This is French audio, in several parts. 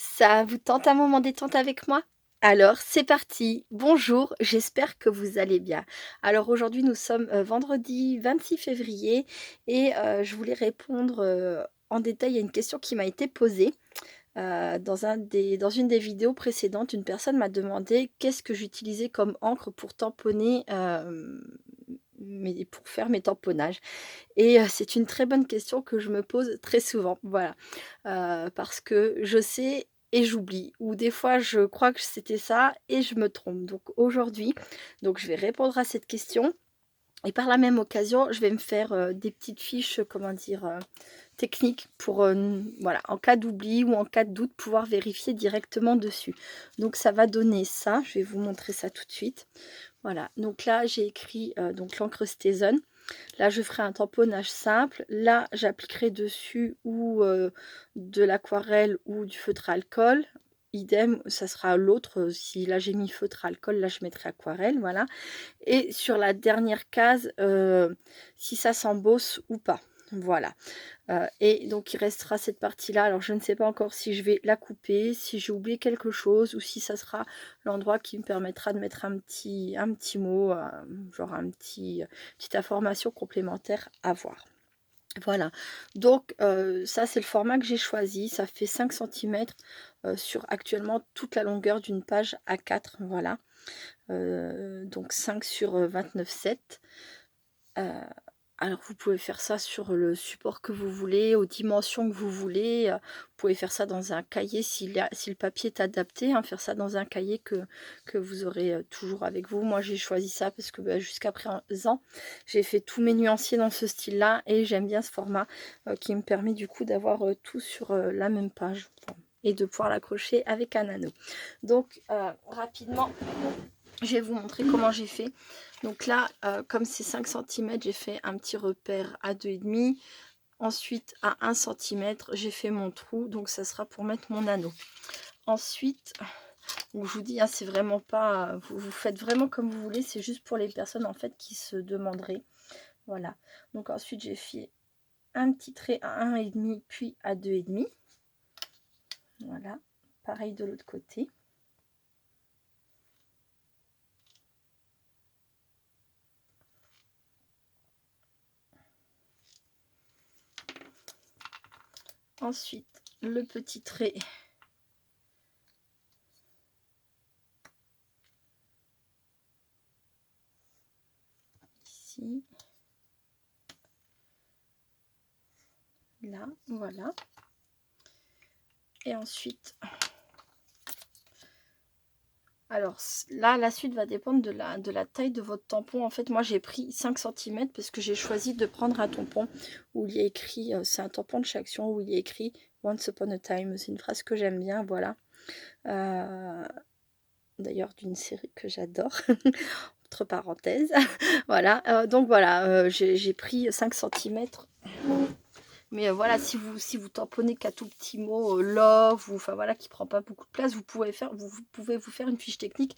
Ça vous tente un moment détente avec moi? Alors c'est parti. Bonjour, j'espère que vous allez bien. Alors aujourd'hui nous sommes, vendredi 26 février et je voulais répondre, en détail à une question qui m'a été posée. Dans une des vidéos précédentes, une personne m'a demandé qu'est-ce que j'utilisais comme encre pour tamponner, pour faire mes tamponnages et c'est une très bonne question que je me pose très souvent, voilà. Parce que je sais et j'oublie ou des fois je crois que c'était ça et je me trompe. Donc aujourd'hui, je vais répondre à cette question et par la même occasion, je vais me faire, des petites fiches, comment dire? Techniques pour, voilà, en cas d'oubli ou en cas de doute, pouvoir vérifier directement dessus. Donc ça va donner ça, je vais vous montrer ça tout de suite. Voilà, donc là j'ai écrit, donc l'encre Stézone. Là, je ferai un tamponnage simple. Là, j'appliquerai dessus ou de l'aquarelle ou du feutre à alcool. Idem, ça sera l'autre, si là j'ai mis feutre à alcool, là je mettrai aquarelle, voilà. Et sur la dernière case, si ça s'embosse ou pas. Voilà. Et donc il restera cette partie-là. Alors je ne sais pas encore si je vais la couper, si j'ai oublié quelque chose ou si ça sera l'endroit qui me permettra de mettre un petit mot, genre petite information complémentaire à voir. Voilà, donc ça c'est le format que j'ai choisi, ça fait 5 centimètres sur actuellement toute la longueur d'une page A4, voilà. Donc 5 sur 29,7. Heu, alors vous pouvez faire ça sur le support que vous voulez, aux dimensions que vous voulez, vous pouvez faire ça dans un cahier si le papier est adapté, hein, faire ça dans un cahier que vous aurez, toujours avec vous. Moi j'ai choisi ça parce que, bah, jusqu'à présent, j'ai fait tous mes nuanciers dans ce style-là et j'aime bien ce format, qui me permet du coup d'avoir, tout sur, la même page, enfin et de pouvoir l'accrocher avec un anneau. Donc, rapidement je vais vous montrer comment j'ai fait. Donc là, comme c'est 5 centimètres, j'ai fait un petit repère à 2,5. Ensuite, à 1 centimètre, j'ai fait mon trou, donc ça sera pour mettre mon anneau. Ensuite, donc je vous dis, hein, c'est vraiment pas, vous faites vraiment comme vous voulez, c'est juste pour les personnes en fait qui se demanderaient. Voilà. Donc ensuite, j'ai fait un petit trait à 1,5 puis à 2,5. Voilà. Pareil de l'autre côté. Ensuite, le petit trait ici. Là, voilà. Et ensuite, alors là, la suite va dépendre de la taille de votre tampon. En fait, moi, j'ai pris 5 centimètres parce que j'ai choisi de prendre un tampon où il y a écrit, c'est un tampon de chez Action où il y a écrit Once upon a time. C'est une phrase que j'aime bien, voilà. D'ailleurs, d'une série que j'adore, entre parenthèses. Voilà, donc voilà, j'ai pris 5 centimètres. Mais voilà, si vous tamponnez qu'à tout petit mot, love ou enfin voilà, qui prend pas beaucoup de place, vous pouvez vous faire une fiche technique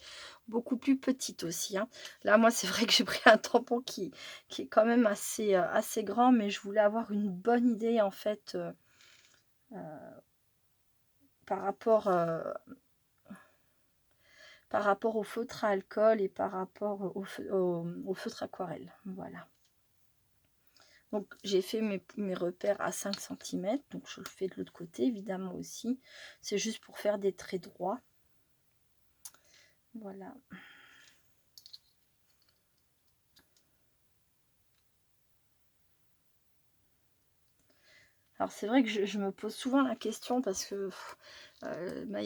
beaucoup plus petite aussi, hein. Là, moi, c'est vrai que j'ai pris un tampon qui est quand même assez grand, mais je voulais avoir une bonne idée en fait, heu, par rapport, au feutre à alcool et par rapport au feutre aquarelle. Voilà. Donc j'ai fait mes repères à 5 centimètres, donc je le fais de l'autre côté évidemment aussi. C'est juste pour faire des traits droits. Voilà. Alors c'est vrai que je me pose souvent la question parce que bah,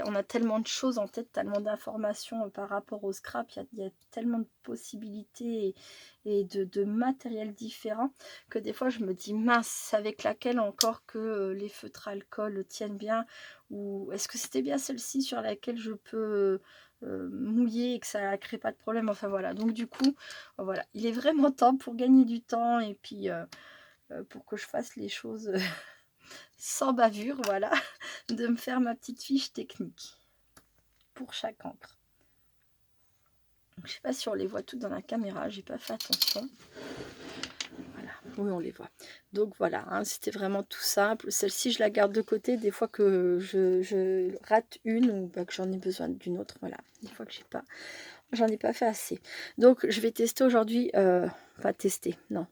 on a tellement de choses en tête, tellement d'informations par rapport au scrap, il y a tellement de possibilités et de matériel différents que des fois je me dis mince, avec laquelle encore que les feutres alcool tiennent bien ou est-ce que c'était bien celle-ci sur laquelle je peux mouiller et que ça ne crée pas de problème, enfin voilà. Donc du coup, voilà, il est vraiment temps pour gagner du temps et puis pour que je fasse les choses sans bavure, voilà, de me faire ma petite fiche technique pour chaque encre. Donc, je sais pas si on les voit toutes dans la caméra, j'ai pas fait attention. Voilà. Oui, on les voit. Donc voilà, hein, c'était vraiment tout simple. Celle-ci, je la garde de côté des fois que je rate une ou bah, que j'en ai besoin d'une autre. Voilà, des fois que j'en ai pas fait assez. Donc je vais tester aujourd'hui, enfin tester, non.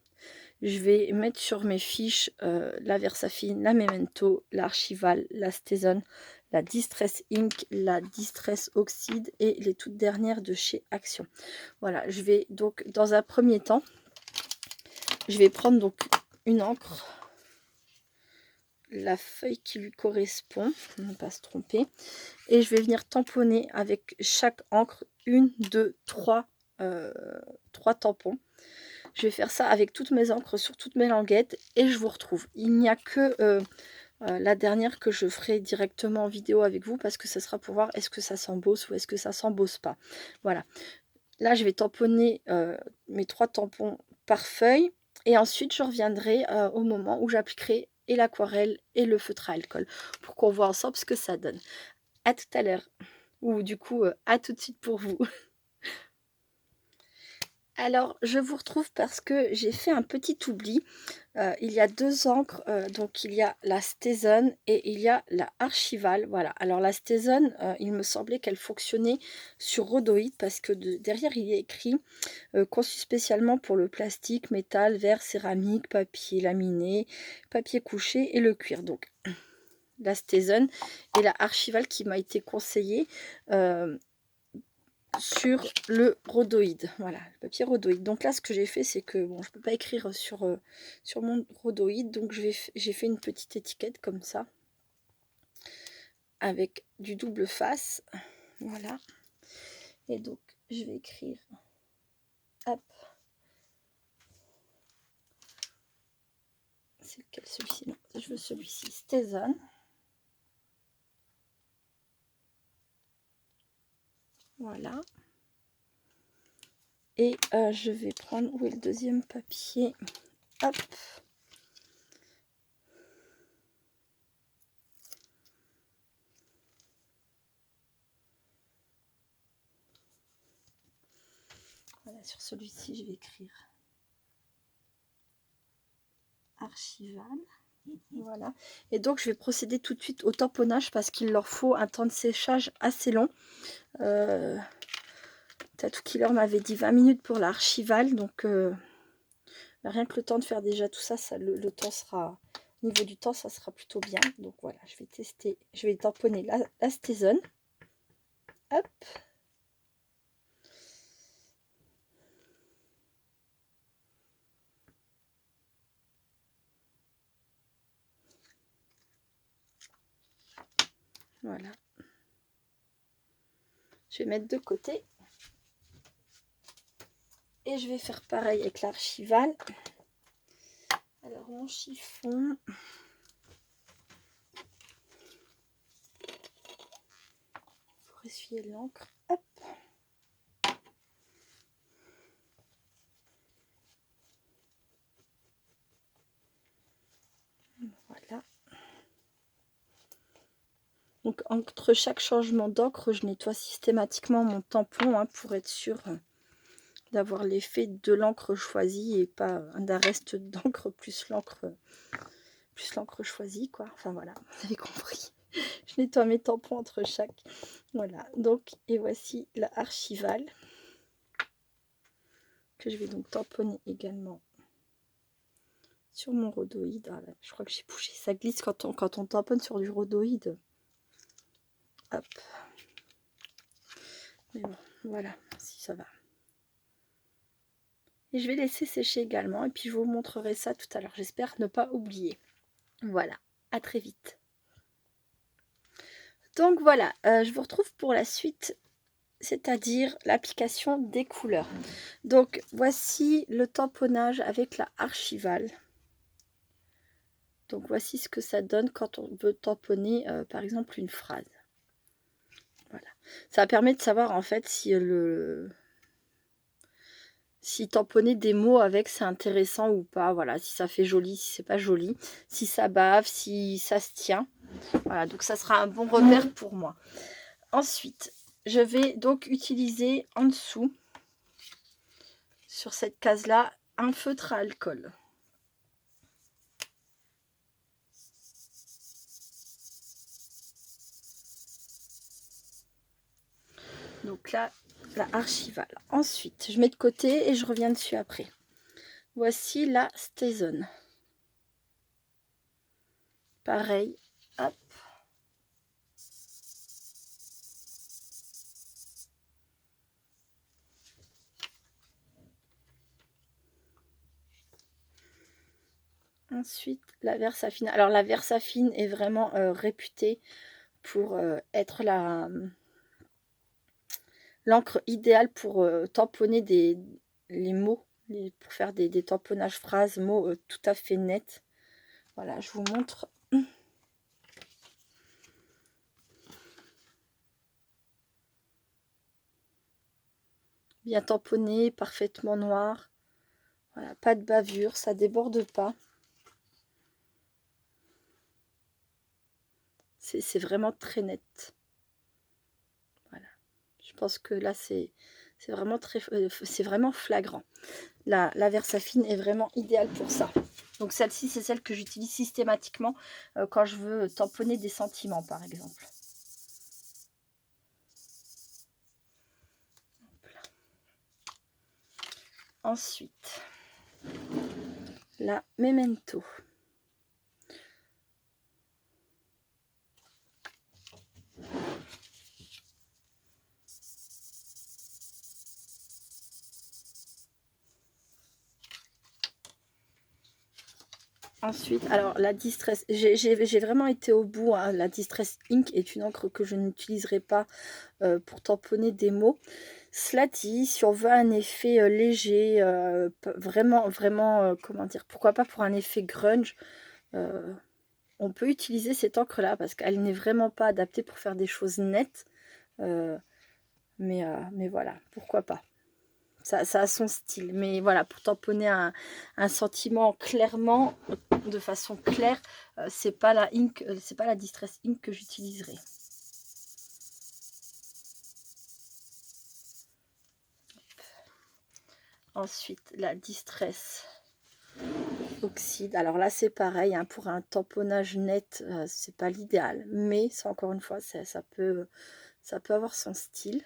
Je vais mettre sur mes fiches la Versafine, la Memento, l'Archival, la Stézone, la Distress Ink, la Distress Oxide et les toutes dernières de chez Action. Voilà, je vais donc dans un premier temps, je vais prendre donc une encre, la feuille qui lui correspond, pour ne pas se tromper, et je vais venir tamponner avec chaque encre une, deux, trois tampons. Je vais faire ça avec toutes mes encres sur toutes mes languettes et je vous retrouve. Il n'y a que la dernière que je ferai directement en vidéo avec vous parce que ce sera pour voir est-ce que ça s'embosse ou est-ce que ça s'embosse pas. Voilà. Là, je vais tamponner mes 3 tampons par feuille et ensuite je reviendrai au moment où j'appliquerai et l'aquarelle et le feutre à alcool pour qu'on voit ensemble ce que ça donne. À tout à l'heure. Ou du coup, à tout de suite pour vous. Alors, je vous retrouve parce que j'ai fait un petit oubli. Il y a 2 encres, donc il y a la Stézone et il y a la Archival. Voilà, alors la Stézone, il me semblait qu'elle fonctionnait sur rhodoïde parce que derrière il y a écrit conçu spécialement pour le plastique, métal, verre, céramique, papier laminé, papier couché et le cuir. Donc la Stézone et la Archival qui m'a été conseillée sur le rhodoïde, voilà, le papier rhodoïde. Donc là, ce que j'ai fait, c'est que bon, je peux pas écrire sur mon rhodoïde, donc j'ai fait une petite étiquette comme ça, avec du double face, voilà. Et donc, je vais écrire, hop, c'est lequel celui-ci? Non, je veux celui-ci, Stézone. Voilà. Et je vais prendre, où est le deuxième papier? Hop. Voilà, sur celui-ci, je vais écrire Archival. Voilà. Et donc, je vais procéder tout de suite au tamponnage parce qu'il leur faut un temps de séchage assez long. Tatou Killer m'avait dit 20 minutes pour l'archival. Donc, rien que le temps de faire déjà tout ça, le temps sera... Au niveau du temps, ça sera plutôt bien. Donc, voilà, je vais tester. Je vais tamponner la Stézone. Hop. Voilà. Je vais mettre de côté. Et je vais faire pareil avec l'archival. Alors, mon chiffon. Pour essuyer l'encre. Hop. Voilà. Donc, entre chaque changement d'encre, je nettoie systématiquement mon tampon hein, pour être sûr d'avoir l'effet de l'encre choisie et pas d'un reste d'encre plus l'encre choisie, quoi. Enfin, voilà, vous avez compris. Je nettoie mes tampons entre chaque. Voilà, donc, et voici la Archival que je vais donc tamponner également sur mon rhodoïde. Ah, là, je crois que j'ai bougé. Ça glisse quand on tamponne sur du rhodoïde. Hop. Mais bon, voilà, si ça va. Et je vais laisser sécher également. Et puis, je vous montrerai ça tout à l'heure. J'espère ne pas oublier. Voilà, à très vite. Donc, voilà, je vous retrouve pour la suite, c'est-à-dire l'application des couleurs. Donc, voici le tamponnage avec la Archival. Donc, voici ce que ça donne quand on veut tamponner, par exemple, une phrase. Voilà. Ça permet de savoir, en fait, si tamponner des mots avec, c'est intéressant ou pas. Voilà, si ça fait joli, si c'est pas joli. Si ça bave, si ça se tient. Voilà, donc ça sera un bon repère pour moi. Ensuite, je vais donc utiliser en dessous, sur cette case-là, un feutre à alcool. Donc là, la Archival. Ensuite, je mets de côté et je reviens dessus après. Voici la Stazon. Pareil, hop. Ensuite, la Versafine. Alors, la Versafine est vraiment réputée pour être l'encre idéale pour tamponner les mots, pour faire des tamponnages phrases, mots tout à fait nets. Voilà, je vous montre. Bien tamponné, parfaitement noir. Voilà, pas de bavure, ça déborde pas. C'est vraiment très net. Voilà. Je pense que là, c'est vraiment c'est vraiment flagrant. La Versafine est vraiment idéale pour ça. Donc celle-ci, c'est celle que j'utilise systématiquement quand je veux tamponner des sentiments, par exemple. Ensuite, la Memento. Ensuite, alors la Distress, j'ai vraiment été au bout. Hein. La Distress Ink est une encre que je n'utiliserai pas pour tamponner des mots. Cela dit, si on veut un effet léger, vraiment, comment dire, pourquoi pas pour un effet grunge, on peut utiliser cette encre-là parce qu'elle n'est vraiment pas adaptée pour faire des choses nettes. Mais voilà, pourquoi pas. Ça a son style. Mais voilà, pour tamponner un sentiment clairement, de façon claire, c'est pas la ink, c'est pas la Distress Ink que j'utiliserai. Ensuite, la Distress Oxyde. Alors là, c'est pareil, hein, pour un tamponnage net, c'est pas l'idéal. Mais, c'est encore une fois, ça peut avoir son style.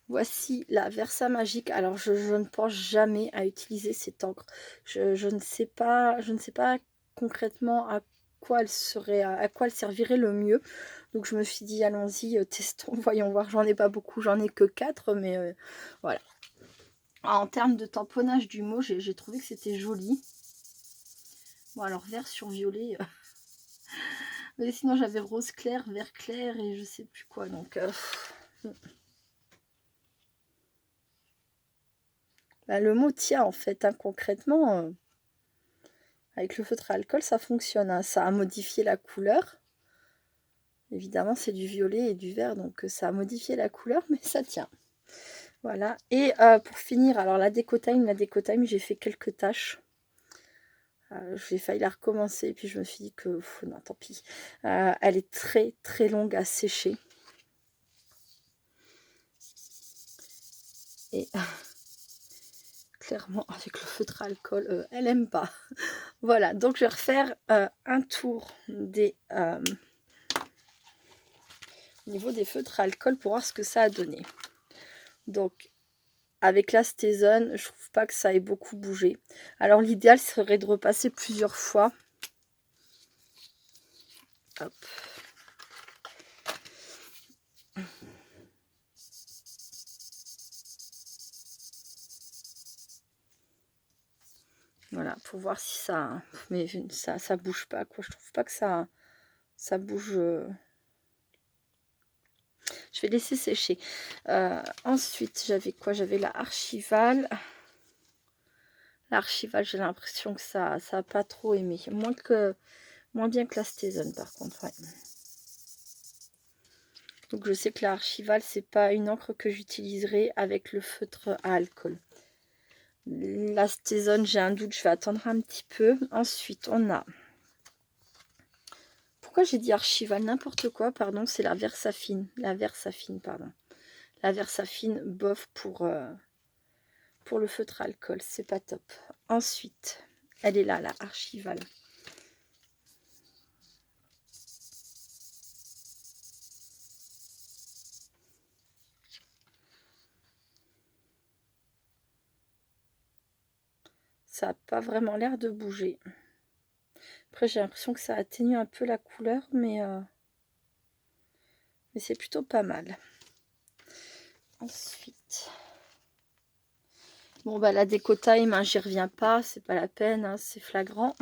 Voici la Versa Magique. Alors, je ne pense jamais à utiliser cette encre. Je ne sais pas concrètement à quoi elle servirait le mieux. Donc, je me suis dit, allons-y, testons, voyons voir. J'en ai pas beaucoup, j'en ai que 4, mais voilà. En termes de tamponnage du mot, j'ai trouvé que c'était joli. Bon, alors, vert sur violet. Mais sinon, j'avais rose clair, vert clair et je sais plus quoi. Donc, bah, le mot tient en fait, hein, concrètement. Avec le feutre à alcool, ça fonctionne. Hein. Ça a modifié la couleur. Évidemment, c'est du violet et du vert, donc ça a modifié la couleur, mais ça tient. Voilà. Et pour finir, alors la Decotime, j'ai fait quelques tâches. J'ai failli la recommencer, puis je me suis dit que non, tant pis. Elle est très très longue à sécher. Et clairement, avec le feutre à alcool, elle aime pas. Voilà, donc je vais refaire un tour au niveau des feutres à alcool pour voir ce que ça a donné. Donc, avec la Stazon, je trouve pas que ça ait beaucoup bougé. Alors, l'idéal serait de repasser plusieurs fois. Hop. Voilà, pour voir si ça... Mais ça bouge pas, quoi. Je trouve pas que ça bouge... Je vais laisser sécher. Ensuite, j'avais quoi? J'avais la Archival. L'archival, j'ai l'impression que ça a pas trop aimé. Moins bien que la Stazon, par contre. Ouais. Donc, je sais que l'archival, c'est pas une encre que j'utiliserai avec le feutre à alcool. La Stazon, j'ai un doute, je vais attendre un petit peu. Ensuite, on a... Pourquoi j'ai dit archival? N'importe quoi, pardon, c'est la Versafine. La Versafine, pardon. La Versafine, bof, pour le feutre à alcool, c'est pas top. Ensuite, elle est là, la Archival. Ça n'a pas vraiment l'air de bouger. Après, j'ai l'impression que ça atténue un peu la couleur, mais c'est plutôt pas mal. Ensuite, bon, bah la Déco Time, hein, j'y reviens pas, c'est pas la peine, hein, c'est flagrant.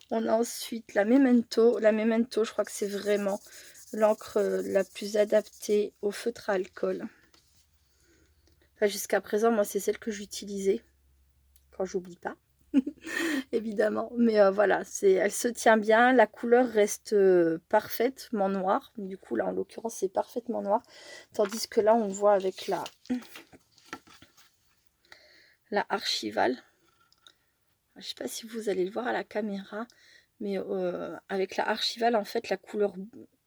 On a ensuite la Memento. La Memento, je crois que c'est vraiment l'encre la plus adaptée au feutre à alcool. Enfin, jusqu'à présent, moi, c'est celle que j'utilisais quand j'oublie pas. Évidemment, mais voilà, elle se tient bien, la couleur reste parfaitement noire, du coup là en l'occurrence c'est parfaitement noir, tandis que là on voit avec la Archival, je sais pas si vous allez le voir à la caméra, mais avec la Archival en fait la couleur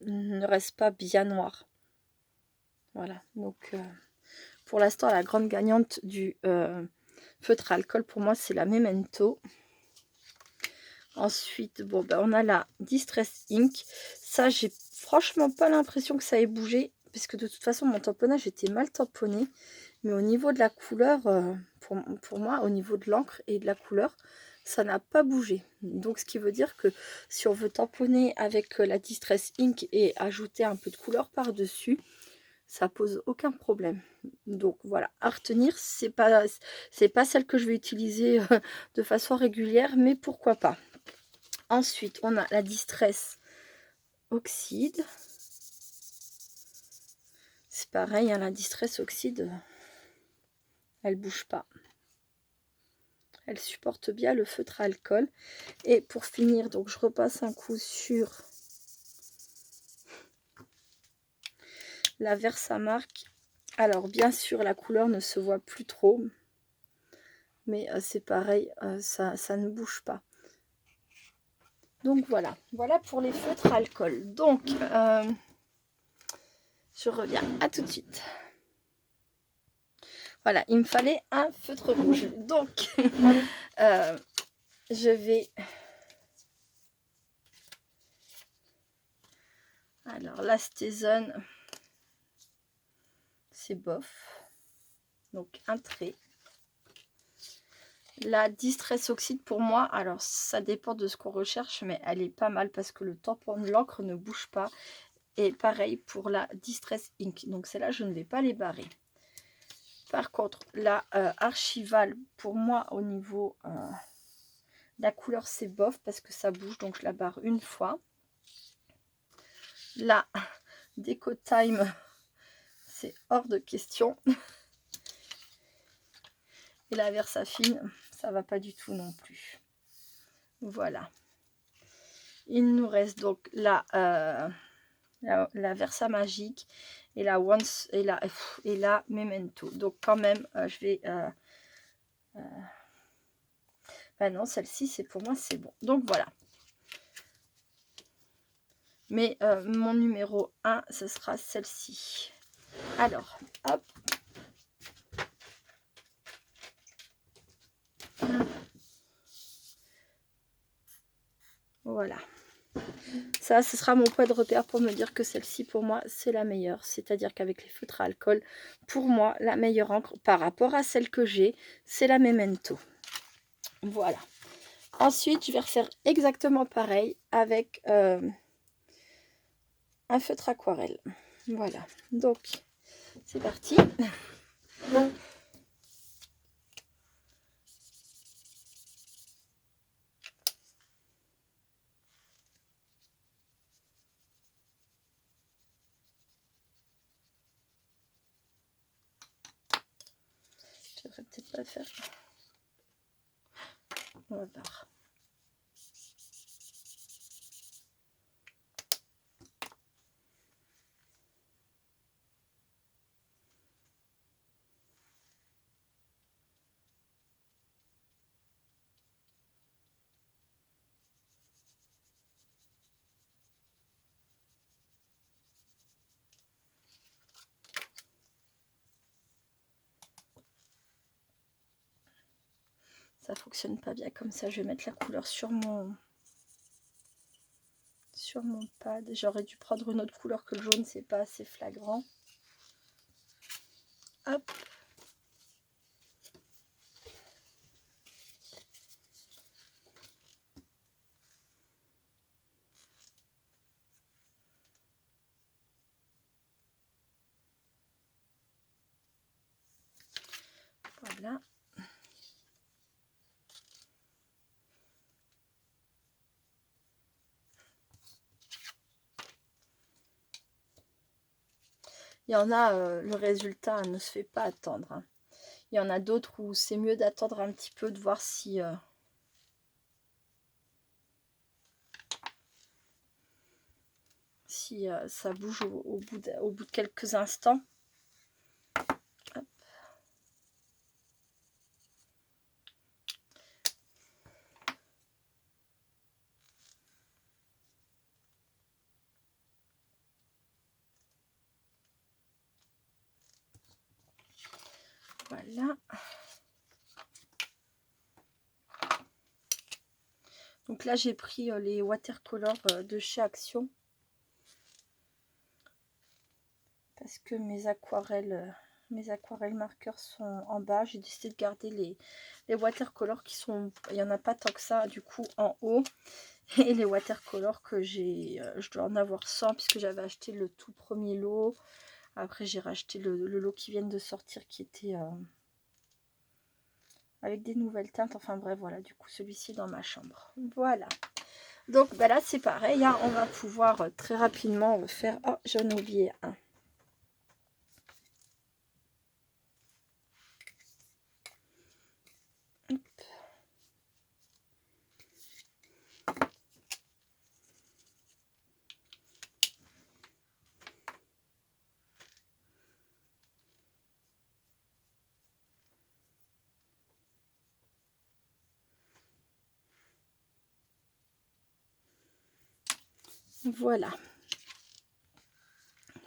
ne reste pas bien noire. Voilà, donc pour l'instant la grande gagnante du feutre à alcool pour moi c'est la Memento. Ensuite, bon, ben, on a la Distress Ink. Ça, j'ai franchement pas l'impression que ça ait bougé, puisque de toute façon, mon tamponnage était mal tamponné. Mais au niveau de la couleur, pour moi, au niveau de l'encre et de la couleur, ça n'a pas bougé. Donc, ce qui veut dire que si on veut tamponner avec la Distress Ink et ajouter un peu de couleur par-dessus, ça pose aucun problème. Donc voilà, à retenir, c'est pas celle que je vais utiliser de façon régulière, mais pourquoi pas. Ensuite, on a la Distress Oxyde. C'est pareil, hein, la Distress Oxyde, elle bouge pas. Elle supporte bien le feutre à alcool. Et pour finir, donc je repasse un coup sur la Versamark. Alors, bien sûr, la couleur ne se voit plus trop. Mais c'est pareil, ça ne bouge pas. Donc voilà, voilà pour les feutres à alcool. Donc, je reviens, à tout de suite. Voilà, il me fallait un feutre rouge. Donc, je vais... Alors, la Stézone, c'est bof. Donc, un trait. La Distress Oxyde, pour moi, alors ça dépend de ce qu'on recherche, mais elle est pas mal parce que le tampon de l'encre ne bouge pas. Et pareil pour la Distress Ink. Donc, celle-là, je ne vais pas les barrer. Par contre, la Archival, pour moi, au niveau de la couleur, c'est bof parce que ça bouge. Donc, je la barre une fois. La Déco Time, c'est hors de question. Et la Versafine, ça va pas du tout non plus. Voilà. Il nous reste donc la Versa Magique et la Once et la Memento. Donc quand même, je vais... bah non, celle-ci, c'est pour moi, c'est bon. Donc voilà. Mais mon numéro 1, ce sera celle-ci. Alors, hop. Voilà. Ça, ce sera mon point de repère pour me dire que celle-ci, pour moi, c'est la meilleure. C'est-à-dire qu'avec les feutres à alcool, pour moi, la meilleure encre par rapport à celle que j'ai, c'est la Memento. Voilà. Ensuite, je vais refaire exactement pareil avec un feutre aquarelle. Voilà. Donc, c'est parti. Je devrais peut-être pas faire. On va voir. Ça fonctionne pas bien comme ça. Je vais mettre la couleur sur mon pad. J'aurais dû prendre une autre couleur que le jaune, c'est pas assez flagrant. Hop. Voilà. Il y en a, le résultat ne se fait pas attendre, hein. Il y en a d'autres où c'est mieux d'attendre un petit peu, de voir si, ça bouge au bout de quelques instants. Hop. Voilà. Donc là, j'ai pris les watercolors de chez Action. Parce que mes aquarelles marqueurs sont en bas. J'ai décidé de garder les watercolors qui sont... Il n'y en a pas tant que ça, du coup, en haut. Et les watercolors que j'ai... je dois en avoir 100 puisque j'avais acheté le tout premier lot. Après, j'ai racheté le lot qui vient de sortir qui était... avec des nouvelles teintes, enfin bref, voilà, du coup celui-ci est dans ma chambre. Voilà, donc bah là c'est pareil, hein, on va pouvoir très rapidement faire... Oh, j'en ai oublié un. Hop. Voilà,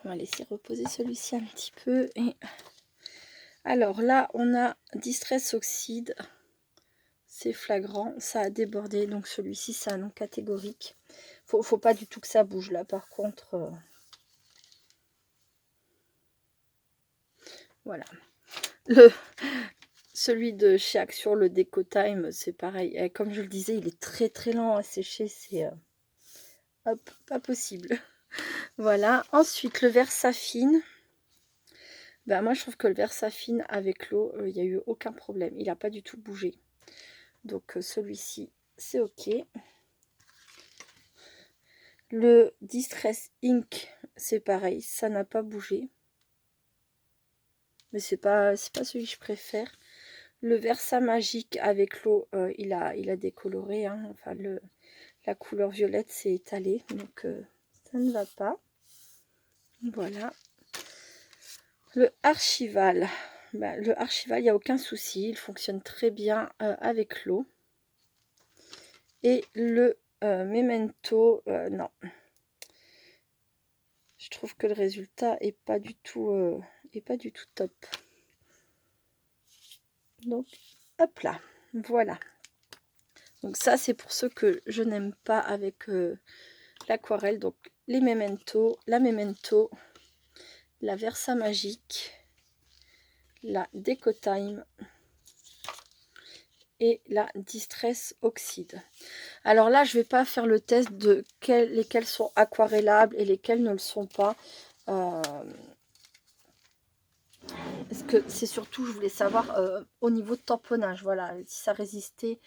on va laisser reposer celui-ci un petit peu. Et alors là on a Distress Oxide, c'est flagrant, ça a débordé, donc celui-ci c'est un non catégorique. Faut pas du tout que ça bouge là par contre. Voilà, celui de chez Action, le Déco Time, c'est pareil. Et comme je le disais, il est très très lent à sécher, c'est hop, pas possible. Voilà, ensuite le Versafine. Ben, moi je trouve que le Versafine avec l'eau, il n'y a eu aucun problème, il n'a pas du tout bougé. Donc celui-ci, c'est ok. Le Distress Ink, c'est pareil, ça n'a pas bougé. Mais c'est pas celui que je préfère. Le Versa Magique avec l'eau, il a décoloré, hein. Enfin la couleur violette s'est étalée, donc ça ne va pas. Voilà. Le Archival, ben, le Archival, il n'y a aucun souci, il fonctionne très bien avec l'eau. Et le Memento, non. Je trouve que le résultat est pas du tout top. Donc hop là, voilà. Donc ça c'est pour ceux que je n'aime pas avec l'aquarelle. Donc les Memento, la Memento, la Versa Magique, la Déco Time et la Distress Oxide. Alors là je vais pas faire le test de lesquels sont aquarellables et lesquels ne le sont pas. Parce que c'est surtout, je voulais savoir au niveau de tamponnage, voilà, si ça résistait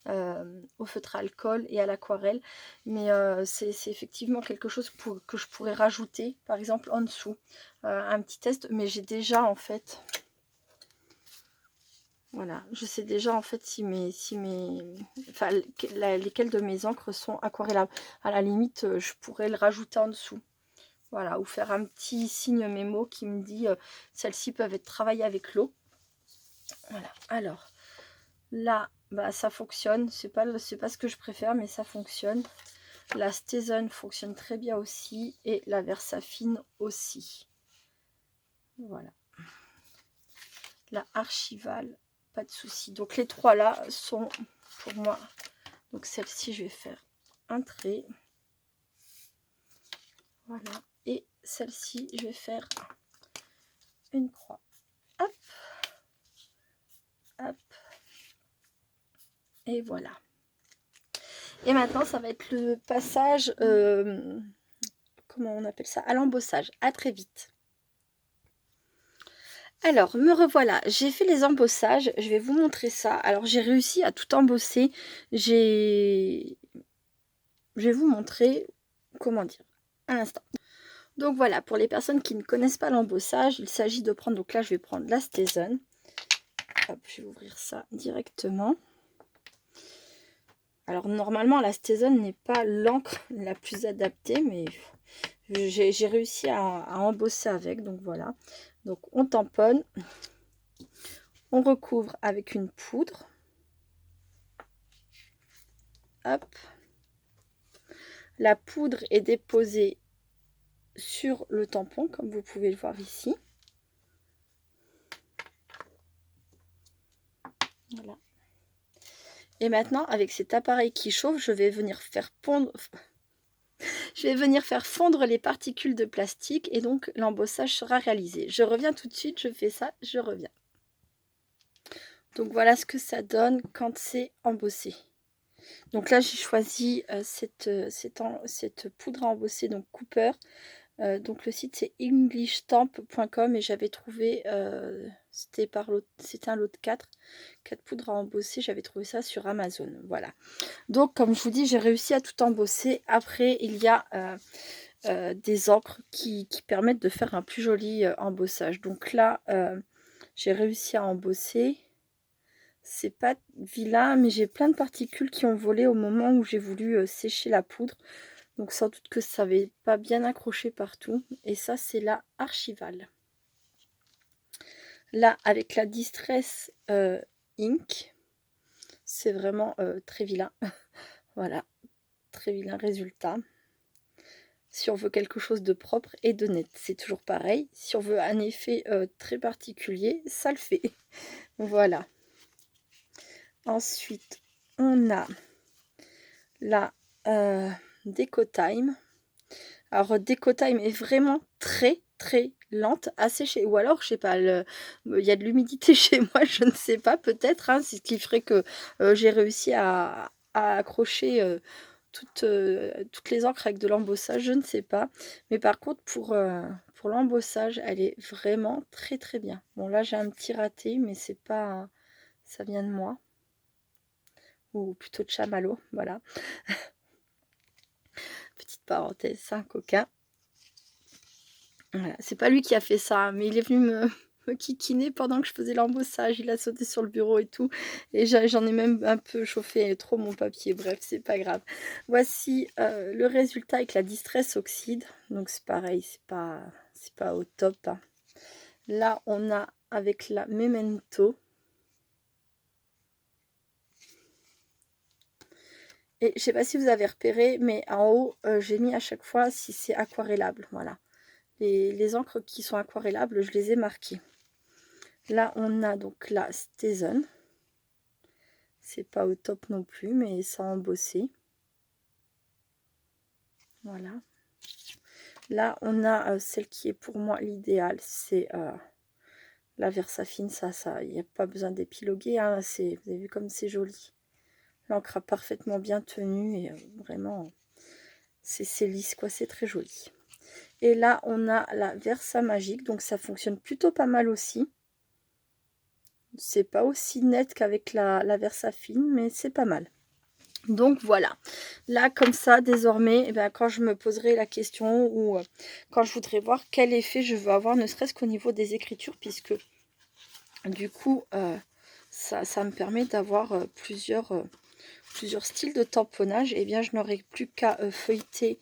au feutre à alcool et à l'aquarelle. Mais c'est effectivement quelque chose que je pourrais rajouter, par exemple en dessous, un petit test. Mais j'ai déjà en fait, voilà, je sais déjà en fait si enfin, lesquelles de mes encres sont aquarellables. À la limite, je pourrais le rajouter en dessous. Voilà, ou faire un petit signe mémo qui me dit celles-ci peuvent être travaillées avec l'eau. Voilà, alors là, bah, ça fonctionne. C'est pas ce que je préfère, mais ça fonctionne. La Stézone fonctionne très bien aussi. Et la Versafine aussi. Voilà. La Archival pas de souci. Donc les 3 là sont pour moi. Donc celle-ci, je vais faire un trait. Voilà. Et celle-ci, je vais faire une croix. Hop. Hop. Et voilà. Et maintenant, ça va être le passage, comment on appelle ça? À l'embossage. À très vite. Alors, me revoilà. J'ai fait les embossages. Je vais vous montrer ça. Alors, j'ai réussi à tout embosser. Je vais vous montrer, comment dire, un instant. Donc voilà, pour les personnes qui ne connaissent pas l'embossage, il s'agit de prendre, donc là je vais prendre la Stézone. Hop, je vais ouvrir ça directement. Alors normalement la Stézone n'est pas l'encre la plus adaptée, mais j'ai réussi à embosser avec, donc voilà. Donc on tamponne, on recouvre avec une poudre. Hop. La poudre est déposée sur le tampon, comme vous pouvez le voir ici. Voilà. Et maintenant, avec cet appareil qui chauffe, je vais venir faire fondre les particules de plastique et donc l'embossage sera réalisé. Je reviens tout de suite, je fais ça, je reviens. Donc voilà ce que ça donne quand c'est embossé. Donc là, j'ai choisi cette poudre à embosser, donc Cooper. Donc le site c'est englishstamp.com et j'avais trouvé, c'était un lot de 4 poudres à embosser, j'avais trouvé ça sur Amazon, voilà. Donc comme je vous dis, j'ai réussi à tout embosser. Après il y a des encres qui permettent de faire un plus joli embossage. Donc là j'ai réussi à embosser. C'est pas vilain, mais j'ai plein de particules qui ont volé au moment où j'ai voulu sécher la poudre. Donc sans doute que ça n'avait pas bien accroché partout. Et ça, c'est la Archival. Là, avec la Distress Ink, c'est vraiment très vilain. Voilà, très vilain résultat. Si on veut quelque chose de propre et de net, c'est toujours pareil. Si on veut un effet très particulier, ça le fait. Voilà. Ensuite, on a la Deco Time. Alors Deco Time est vraiment très lente à sécher, ou alors je sais pas, il y a de l'humidité chez moi, je ne sais pas, peut-être, hein, c'est ce qui ferait que j'ai réussi à accrocher toutes les encres avec de l'embossage, je ne sais pas. Mais par contre pour l'embossage, elle est vraiment très bien. Bon là j'ai un petit raté, mais c'est pas, ça vient de moi, ou plutôt de chamallow, voilà. Petite parenthèse, c'est un coquin. Voilà. C'est pas lui qui a fait ça, mais il est venu me kikiner pendant que je faisais l'embossage. Il a sauté sur le bureau et tout. Et j'en ai même un peu chauffé trop mon papier. Bref, c'est pas grave. Voici le résultat avec la Distress Oxide. Donc c'est pareil, c'est pas au top, hein. Là, on a avec la Memento. Et je sais pas si vous avez repéré, mais en haut, j'ai mis à chaque fois si c'est aquarellable. Voilà. Les encres qui sont aquarellables, je les ai marquées. Là, on a donc la Stézone. C'est pas au top non plus, mais ça a embossé. Voilà. Là, on a celle qui est pour moi l'idéal. C'est la Versafine. Ça, il n'y a pas besoin d'épiloguer, hein. Vous avez vu comme c'est joli. L'encre a parfaitement bien tenu et vraiment, c'est lisse, quoi. C'est très joli. Et là, on a la Versa Magique. Donc, ça fonctionne plutôt pas mal aussi. C'est pas aussi net qu'avec la Versafine, mais c'est pas mal. Donc voilà, là comme ça désormais, eh bien, quand je me poserai la question ou quand je voudrais voir quel effet je veux avoir, ne serait-ce qu'au niveau des écritures, puisque du coup ça me permet d'avoir plusieurs styles de tamponnage, et eh bien je n'aurai plus qu'à feuilleter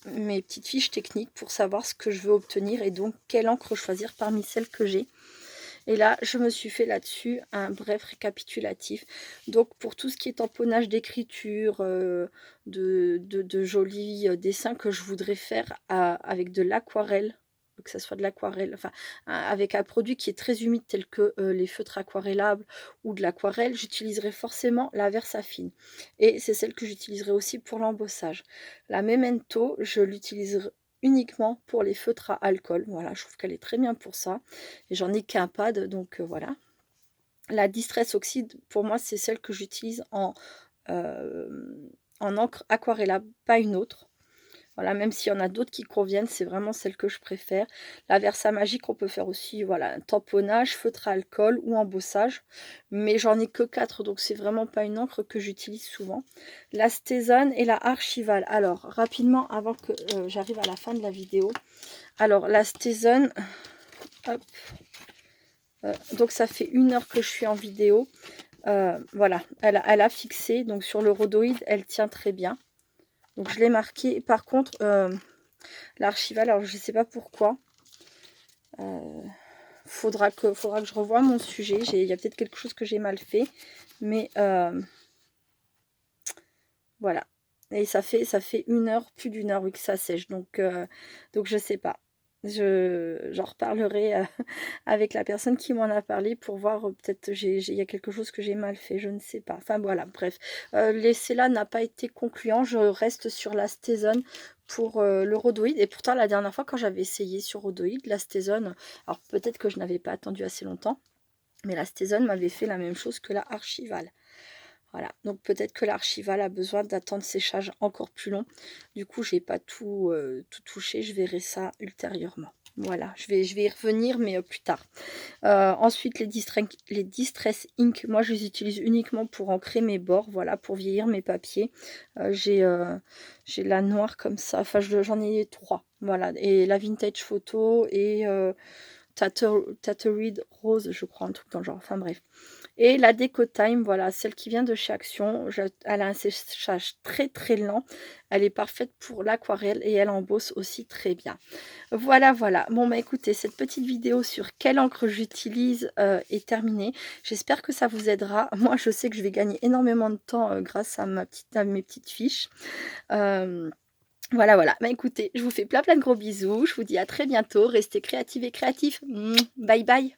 mes petites fiches techniques pour savoir ce que je veux obtenir et donc quelle encre choisir parmi celles que j'ai. Et là, je me suis fait là-dessus un bref récapitulatif. Donc, pour tout ce qui est tamponnage d'écriture, de jolis dessins que je voudrais faire avec de l'aquarelle, que ça soit de l'aquarelle, enfin, avec un produit qui est très humide tel que les feutres aquarellables ou de l'aquarelle, j'utiliserai forcément la Versafine et c'est celle que j'utiliserai aussi pour l'embossage. La Memento, je l'utiliserai uniquement pour les feutres à alcool. Voilà, je trouve qu'elle est très bien pour ça et j'en ai qu'un pad donc voilà. La Distress Oxide, pour moi, c'est celle que j'utilise en encre aquarellable, pas une autre. Voilà, même s'il y en a d'autres qui conviennent, c'est vraiment celle que je préfère. La Versa Magique, on peut faire aussi, voilà, un tamponnage, feutre à alcool ou embossage. Mais j'en ai que 4, donc c'est vraiment pas une encre que j'utilise souvent. La Stézone et la Archival. Alors, rapidement, avant que j'arrive à la fin de la vidéo. Alors, la Stézone, hop, donc ça fait 1 heure que je suis en vidéo. Voilà, elle a fixé, donc sur le rhodoïde, elle tient très bien. Donc je l'ai marqué. Par contre, l'archival, alors je ne sais pas pourquoi. Faudra que je revoie mon sujet. Il y a peut-être quelque chose que j'ai mal fait. Mais voilà. Et ça fait 1 heure, plus d'1 heure, oui, que ça sèche. Donc je sais pas. J'en reparlerai avec la personne qui m'en a parlé pour voir, peut-être il y a quelque chose que j'ai mal fait, je ne sais pas. Enfin voilà, bref. L'essai-là n'a pas été concluant, je reste sur la Stézone pour le rhodoïde. Et pourtant, la dernière fois, quand j'avais essayé sur rhodoïde, la Stézone, alors peut-être que je n'avais pas attendu assez longtemps, mais la Stézone m'avait fait la même chose que la Archival. Voilà, donc peut-être que l'archival a besoin d'attendre séchage encore plus long. Du coup, j'ai pas tout touché, je verrai ça ultérieurement. Voilà, je vais y revenir, mais plus tard. Ensuite, les Distress Ink, moi je les utilise uniquement pour ancrer mes bords, voilà, pour vieillir mes papiers. J'ai la noire comme ça, enfin j'en ai 3, voilà, et la Vintage Photo et Tattooed Rose, je crois, un truc dans le genre, enfin bref. Et la Déco Time, voilà, celle qui vient de chez Action, elle a un séchage très très lent, elle est parfaite pour l'aquarelle et elle embosse aussi très bien. Voilà, voilà. Bon, bah écoutez, cette petite vidéo sur quelle encre j'utilise est terminée. J'espère que ça vous aidera. Moi, je sais que je vais gagner énormément de temps grâce à mes petites fiches. Voilà, voilà. Bah écoutez, je vous fais plein plein de gros bisous. Je vous dis à très bientôt. Restez créatives et créatifs. Bye bye.